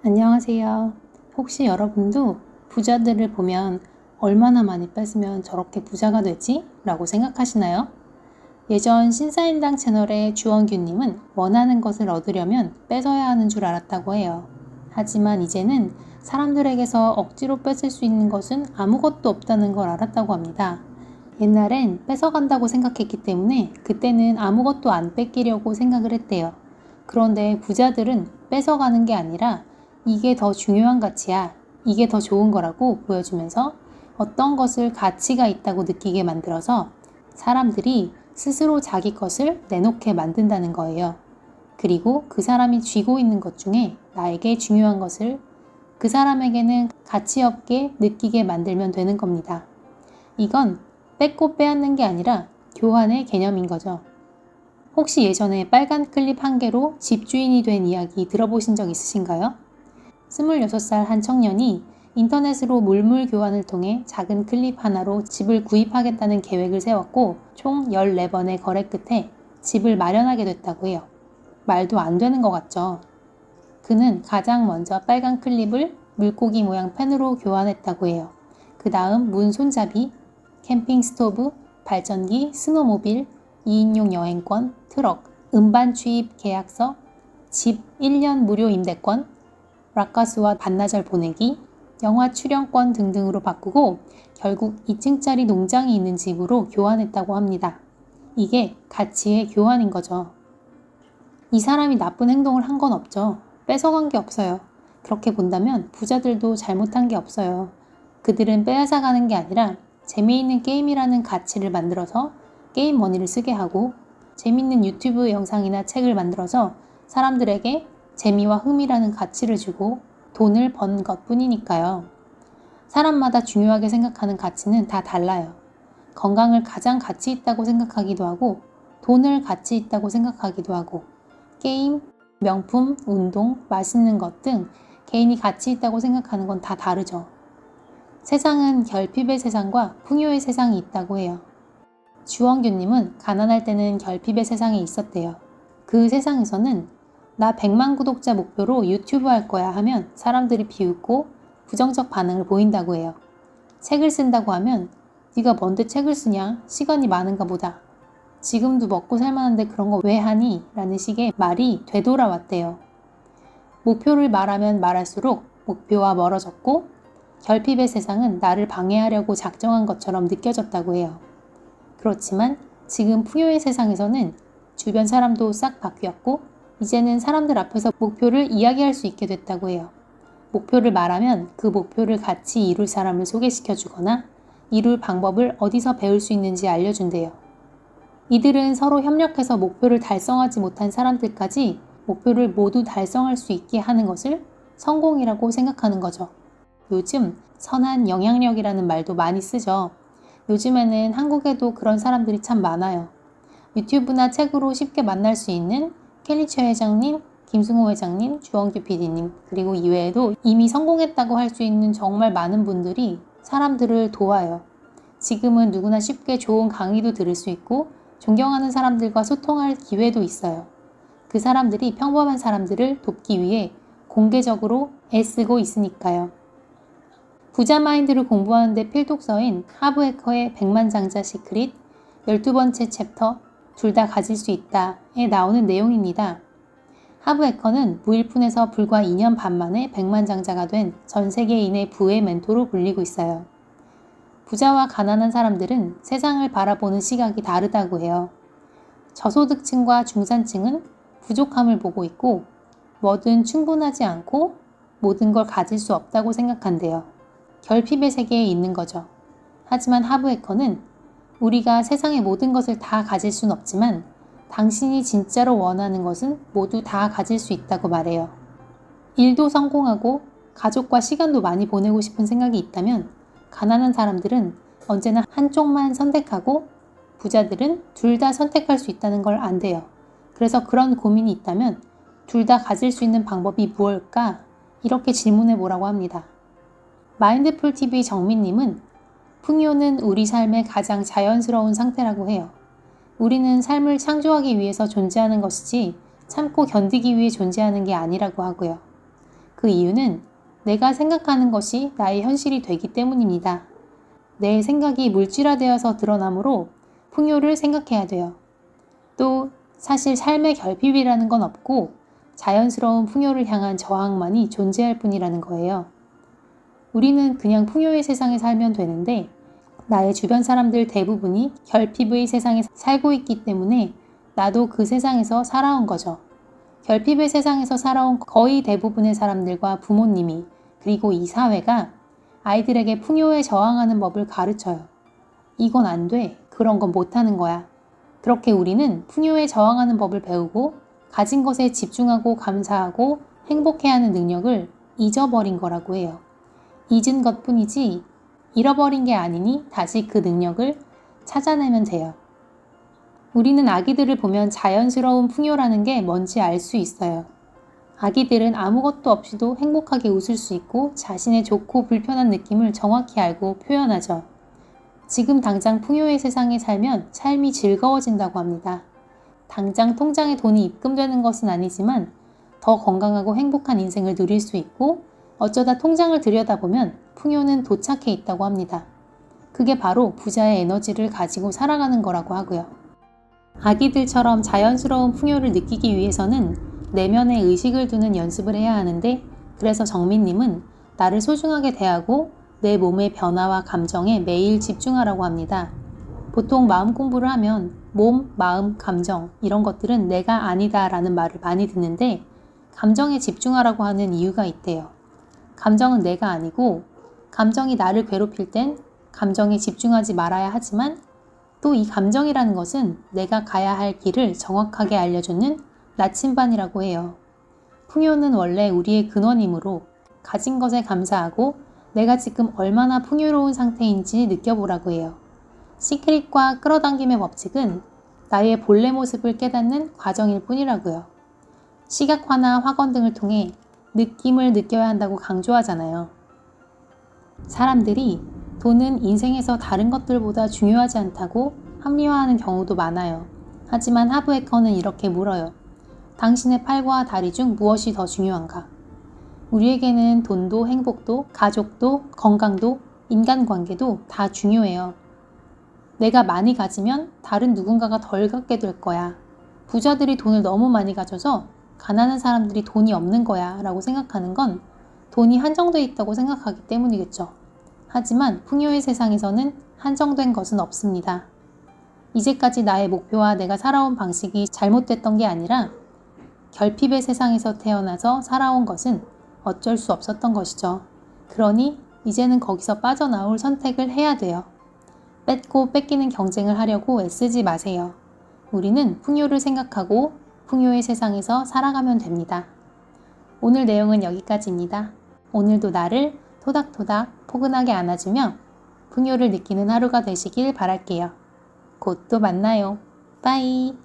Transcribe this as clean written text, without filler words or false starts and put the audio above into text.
안녕하세요. 혹시 여러분도 부자들을 보면 얼마나 많이 뺏으면 저렇게 부자가 되지? 라고 생각하시나요? 예전 신사임당 채널의 주원규님은 원하는 것을 얻으려면 뺏어야 하는 줄 알았다고 해요. 하지만 이제는 사람들에게서 억지로 뺏을 수 있는 것은 아무것도 없다는 걸 알았다고 합니다. 옛날엔 뺏어간다고 생각했기 때문에 그때는 아무것도 안 뺏기려고 생각을 했대요. 그런데 부자들은 뺏어가는 게 아니라 이게 더 중요한 가치야, 이게 더 좋은 거라고 보여주면서 어떤 것을 가치가 있다고 느끼게 만들어서 사람들이 스스로 자기 것을 내놓게 만든다는 거예요. 그리고 그 사람이 쥐고 있는 것 중에 나에게 중요한 것을 그 사람에게는 가치 없게 느끼게 만들면 되는 겁니다. 이건 뺏고 빼앗는 게 아니라 교환의 개념인 거죠. 혹시 예전에 빨간 클립 한 개로 집주인이 된 이야기 들어보신 적 있으신가요? 26살 한 청년이 인터넷으로 물물 교환을 통해 작은 클립 하나로 집을 구입하겠다는 계획을 세웠고 총 14번의 거래 끝에 집을 마련하게 됐다고 해요. 말도 안 되는 것 같죠? 그는 가장 먼저 빨간 클립을 물고기 모양 펜으로 교환했다고 해요. 그 다음 문 손잡이, 캠핑 스토브, 발전기, 스노모빌, 2인용 여행권, 트럭, 음반 취입 계약서, 집 1년 무료 임대권, 락가스와 반나절 보내기, 영화 출연권 등등으로 바꾸고 결국 2층짜리 농장이 있는 집으로 교환했다고 합니다. 이게 가치의 교환인 거죠. 이 사람이 나쁜 행동을 한 건 없죠. 뺏어간 게 없어요. 그렇게 본다면 부자들도 잘못한 게 없어요. 그들은 빼앗아가는 게 아니라 재미있는 게임이라는 가치를 만들어서 게임 머니를 쓰게 하고 재미있는 유튜브 영상이나 책을 만들어서 사람들에게 재미와 흥미라는 가치를 주고 돈을 번 것 뿐이니까요. 사람마다 중요하게 생각하는 가치는 다 달라요. 건강을 가장 가치 있다고 생각하기도 하고 돈을 가치 있다고 생각하기도 하고 게임, 명품, 운동, 맛있는 것 등 개인이 가치 있다고 생각하는 건 다 다르죠. 세상은 결핍의 세상과 풍요의 세상이 있다고 해요. 주원규님은 가난할 때는 결핍의 세상에 있었대요. 그 세상에서는 나 100만 구독자 목표로 유튜브 할 거야 하면 사람들이 비웃고 부정적 반응을 보인다고 해요. 책을 쓴다고 하면 네가 뭔데 책을 쓰냐? 시간이 많은가 보다. 지금도 먹고 살만한데 그런 거 왜 하니? 라는 식의 말이 되돌아왔대요. 목표를 말하면 말할수록 목표와 멀어졌고 결핍의 세상은 나를 방해하려고 작정한 것처럼 느껴졌다고 해요. 그렇지만 지금 풍요의 세상에서는 주변 사람도 싹 바뀌었고 이제는 사람들 앞에서 목표를 이야기할 수 있게 됐다고 해요. 목표를 말하면 그 목표를 같이 이룰 사람을 소개시켜 주거나 이룰 방법을 어디서 배울 수 있는지 알려준대요. 이들은 서로 협력해서 목표를 달성하지 못한 사람들까지 목표를 모두 달성할 수 있게 하는 것을 성공이라고 생각하는 거죠. 요즘 선한 영향력이라는 말도 많이 쓰죠. 요즘에는 한국에도 그런 사람들이 참 많아요. 유튜브나 책으로 쉽게 만날 수 있는 켈리최 회장님, 김승호 회장님, 주원규 PD님, 그리고 이외에도 이미 성공했다고 할 수 있는 정말 많은 분들이 사람들을 도와요. 지금은 누구나 쉽게 좋은 강의도 들을 수 있고 존경하는 사람들과 소통할 기회도 있어요. 그 사람들이 평범한 사람들을 돕기 위해 공개적으로 애쓰고 있으니까요. 부자 마인드를 공부하는데 필독서인 하브에커의 백만장자 시크릿 12번째 챕터 둘 다 가질 수 있다에 나오는 내용입니다. 하브에커는 무일푼에서 불과 2년 반 만에 백만장자가 된 전 세계인의 부의 멘토로 불리고 있어요. 부자와 가난한 사람들은 세상을 바라보는 시각이 다르다고 해요. 저소득층과 중산층은 부족함을 보고 있고 뭐든 충분하지 않고 모든 걸 가질 수 없다고 생각한대요. 결핍의 세계에 있는 거죠. 하지만 하브에커는 우리가 세상의 모든 것을 다 가질 순 없지만 당신이 진짜로 원하는 것은 모두 다 가질 수 있다고 말해요. 일도 성공하고 가족과 시간도 많이 보내고 싶은 생각이 있다면 가난한 사람들은 언제나 한쪽만 선택하고 부자들은 둘 다 선택할 수 있다는 걸 안대요. 그래서 그런 고민이 있다면 둘 다 가질 수 있는 방법이 무엇일까? 이렇게 질문해 보라고 합니다. 마인드풀TV 정민님은 풍요는 우리 삶의 가장 자연스러운 상태라고 해요. 우리는 삶을 창조하기 위해서 존재하는 것이지 참고 견디기 위해 존재하는 게 아니라고 하고요. 그 이유는 내가 생각하는 것이 나의 현실이 되기 때문입니다. 내 생각이 물질화되어서 드러나므로 풍요를 생각해야 돼요. 또 사실 삶의 결핍이라는 건 없고 자연스러운 풍요를 향한 저항만이 존재할 뿐이라는 거예요. 우리는 그냥 풍요의 세상에 살면 되는데 나의 주변 사람들 대부분이 결핍의 세상에 살고 있기 때문에 나도 그 세상에서 살아온 거죠. 결핍의 세상에서 살아온 거의 대부분의 사람들과 부모님이 그리고 이 사회가 아이들에게 풍요에 저항하는 법을 가르쳐요. 이건 안 돼. 그런 건 못하는 거야. 그렇게 우리는 풍요에 저항하는 법을 배우고 가진 것에 집중하고 감사하고 행복해하는 능력을 잊어버린 거라고 해요. 잊은 것뿐이지 잃어버린 게 아니니 다시 그 능력을 찾아내면 돼요. 우리는 아기들을 보면 자연스러운 풍요라는 게 뭔지 알 수 있어요. 아기들은 아무것도 없이도 행복하게 웃을 수 있고 자신의 좋고 불편한 느낌을 정확히 알고 표현하죠. 지금 당장 풍요의 세상에 살면 삶이 즐거워진다고 합니다. 당장 통장에 돈이 입금되는 것은 아니지만 더 건강하고 행복한 인생을 누릴 수 있고 어쩌다 통장을 들여다보면 풍요는 도착해 있다고 합니다. 그게 바로 부자의 에너지를 가지고 살아가는 거라고 하고요. 아기들처럼 자연스러운 풍요를 느끼기 위해서는 내면에 의식을 두는 연습을 해야 하는데 그래서 정민님은 나를 소중하게 대하고 내 몸의 변화와 감정에 매일 집중하라고 합니다. 보통 마음 공부를 하면 몸, 마음, 감정 이런 것들은 내가 아니다 라는 말을 많이 듣는데 감정에 집중하라고 하는 이유가 있대요. 감정은 내가 아니고 감정이 나를 괴롭힐 땐 감정에 집중하지 말아야 하지만 또 이 감정이라는 것은 내가 가야 할 길을 정확하게 알려주는 나침반이라고 해요. 풍요는 원래 우리의 근원이므로 가진 것에 감사하고 내가 지금 얼마나 풍요로운 상태인지 느껴보라고 해요. 시크릿과 끌어당김의 법칙은 나의 본래 모습을 깨닫는 과정일 뿐이라고요. 시각화나 확언 등을 통해 느낌을 느껴야 한다고 강조하잖아요. 사람들이 돈은 인생에서 다른 것들보다 중요하지 않다고 합리화하는 경우도 많아요. 하지만 하브에커는 이렇게 물어요. 당신의 팔과 다리 중 무엇이 더 중요한가? 우리에게는 돈도 행복도 가족도 건강도 인간관계도 다 중요해요. 내가 많이 가지면 다른 누군가가 덜 갖게 될 거야. 부자들이 돈을 너무 많이 가져서 가난한 사람들이 돈이 없는 거야 라고 생각하는 건 돈이 한정되어 있다고 생각하기 때문이겠죠. 하지만 풍요의 세상에서는 한정된 것은 없습니다. 이제까지 나의 목표와 내가 살아온 방식이 잘못됐던 게 아니라 결핍의 세상에서 태어나서 살아온 것은 어쩔 수 없었던 것이죠. 그러니 이제는 거기서 빠져나올 선택을 해야 돼요. 뺏고 뺏기는 경쟁을 하려고 애쓰지 마세요. 우리는 풍요를 생각하고 풍요의 세상에서 살아가면 됩니다. 오늘 내용은 여기까지입니다. 오늘도 나를 토닥토닥 포근하게 안아주며 풍요를 느끼는 하루가 되시길 바랄게요. 곧 또 만나요. 빠이.